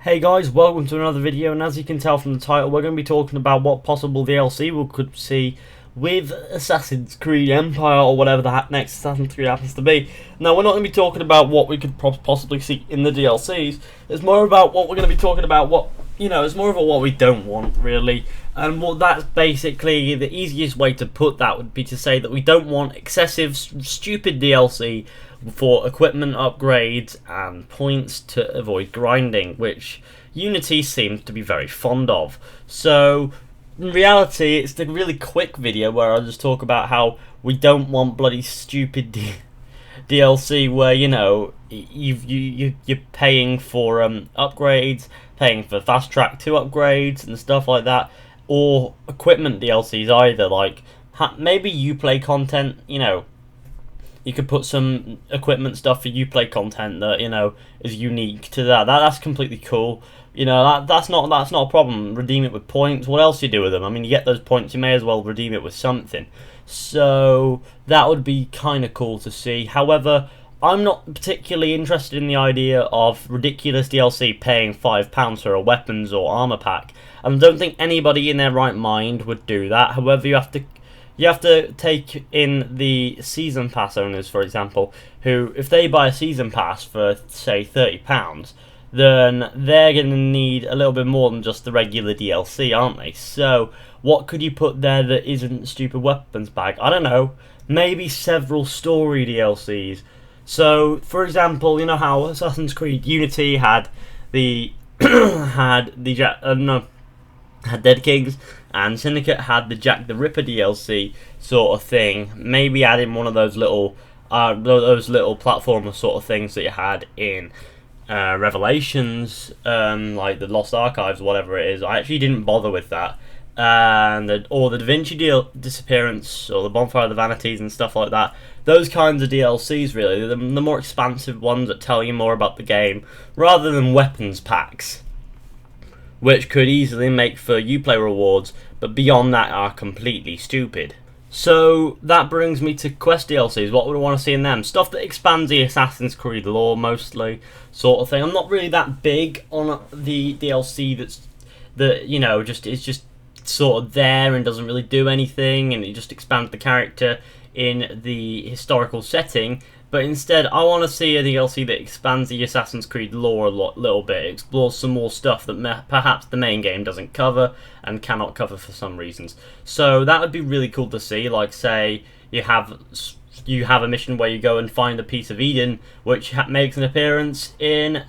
Hey guys, welcome to another video, and as you can tell from the title, we're going to be talking about what possible DLC we could see with Assassin's Creed Empire, or whatever the next Assassin's Creed happens to be. Now, we're not going to be talking about what we could possibly see in the DLCs. It's more about what we're going to be talking about, it's more of what we don't want, really. And what that's basically, the easiest way to put that would be to say that we don't want excessive, stupid DLC for equipment upgrades and points to avoid grinding, which Unity seems to be very fond of. So, in reality, it's a really quick video where I'll just talk about how we don't want bloody stupid DLC where, you're paying for upgrades, paying for fast track 2 upgrades and stuff like that, or equipment DLCs either, like maybe Uplay content, you could put some equipment stuff for Uplay content that is unique to that. That's completely cool. That's not a problem. Redeem it with points. What else do you do with them? I mean, you get those points, you may as well redeem it with something. So that would be kind of cool to see. However, I'm not particularly interested in the idea of ridiculous DLC paying £5 for a weapons or armor pack. I don't think anybody in their right mind would do that. However, you have to take in the season pass owners, for example, who, if they buy a season pass for, say, £30, then they're going to need a little bit more than just the regular DLC, aren't they? So, what could you put there that isn't stupid weapons bag? I don't know. Maybe several story DLCs. So, for example, you know how Assassin's Creed Unity had the had Dead Kings, and Syndicate had the Jack the Ripper DLC sort of thing. Maybe add in one of those little platformer sort of things that you had in Revelations, like the Lost Archives, whatever it is. I actually didn't bother with that. Or the Da Vinci Disappearance, or the Bonfire of the Vanities and stuff like that. Those kinds of DLCs, really, the more expansive ones that tell you more about the game, rather than weapons packs, which could easily make for Uplay rewards, but beyond that are completely stupid. So that brings me to quest DLCs. What would I want to see in them? Stuff that expands the Assassin's Creed lore, mostly, sort of thing. I'm not really that big on the DLC it's just sort of there and doesn't really do anything, and it just expands the character in the historical setting. But instead, I want to see a DLC that expands the Assassin's Creed lore a little bit, explores some more stuff that perhaps the main game doesn't cover and cannot cover for some reasons. So that would be really cool to see. Like, say you have a mission where you go and find a piece of Eden, which makes an appearance in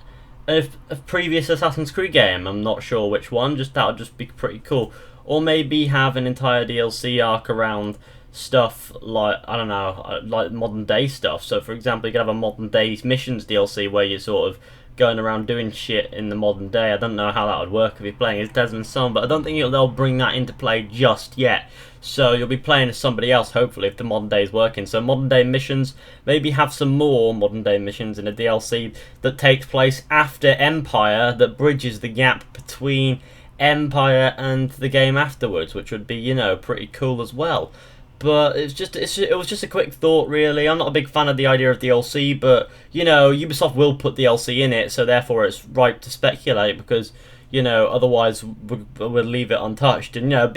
a previous Assassin's Creed game. I'm not sure which one. That would just be pretty cool. Or maybe have an entire DLC arc around stuff like, I don't know, like modern day stuff. So for example, you could have a modern day missions DLC where you're sort of going around doing shit in the modern day. I don't know how that would work if you're playing as Desmond Son, but I don't think they'll bring that into play just yet. So you'll be playing as somebody else, hopefully, if the modern day is working. So modern day missions, maybe have some more modern day missions in a DLC that takes place after Empire, that bridges the gap between Empire and the game afterwards, which would be, pretty cool as well. But it was just a quick thought, really. I'm not a big fan of the idea of DLC, but Ubisoft will put DLC in it, so therefore it's right to speculate, because otherwise we'll leave it untouched. And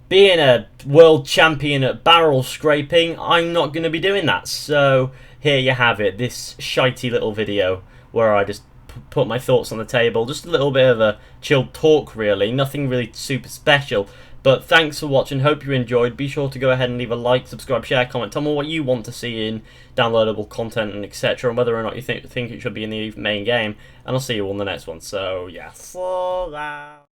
being a world champion at barrel scraping, I'm not going to be doing that. So here you have it, this shitey little video where I just put my thoughts on the table. Just a little bit of a chilled talk, really. Nothing really super special. But thanks for watching, hope you enjoyed. Be sure to go ahead and leave a like, subscribe, share, comment, tell me what you want to see in downloadable content and etc. and whether or not you think it should be in the main game. And I'll see you all in the next one. So yeah.